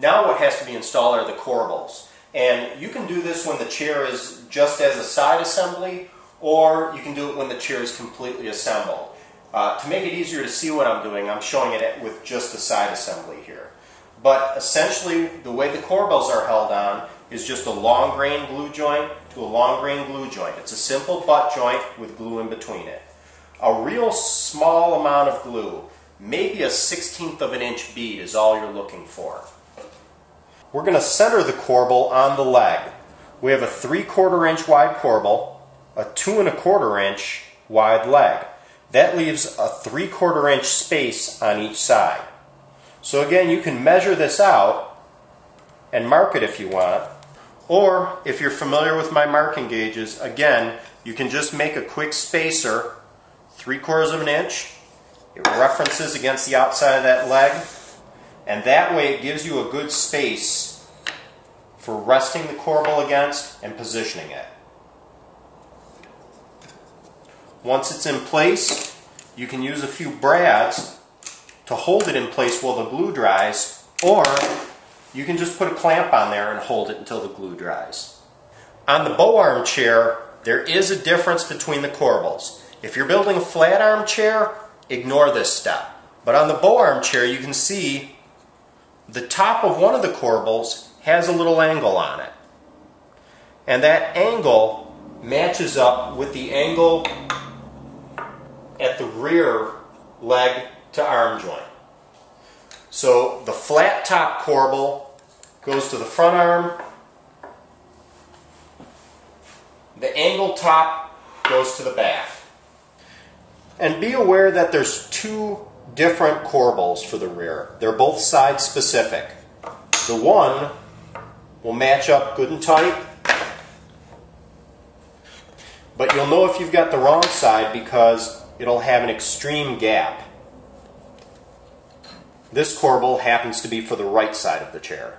Now what has to be installed are the corbels. And you can do this when the chair is just as a side assembly, or you can do it when the chair is completely assembled. To make it easier to see what I'm doing, I'm showing it with just the side assembly here. But essentially, the way the corbels are held on is just a long grain glue joint to a long grain glue joint. It's a simple butt joint with glue in between it. A real small amount of glue, maybe a 1/16 of an inch bead, is all you're looking for. We're going to center the corbel on the leg. We have a 3/4 inch wide corbel, a 2 1/4 inch wide leg. That leaves a 3/4 inch space on each side. So again, you can measure this out and mark it if you want, or if you're familiar with my marking gauges, again, you can just make a quick spacer, 3/4 of an inch. It references against the outside of that leg, and that way it gives you a good space for resting the corbel against and positioning it. Once it's in place, you can use a few brads to hold it in place while the glue dries, or you can just put a clamp on there and hold it until the glue dries. On the bow arm chair, there is a difference between the corbels. If you're building a flat arm chair, ignore this step. But on the bow arm chair, you can see the top of one of the corbels has a little angle on it. And that angle matches up with the angle at the rear leg to arm joint. So the flat top corbel goes to the front arm, the angled top goes to the back. And be aware that there's two different corbels for the rear. They're both side specific. The one will match up good and tight, but you'll know if you've got the wrong side because it'll have an extreme gap. This corbel happens to be for the right side of the chair.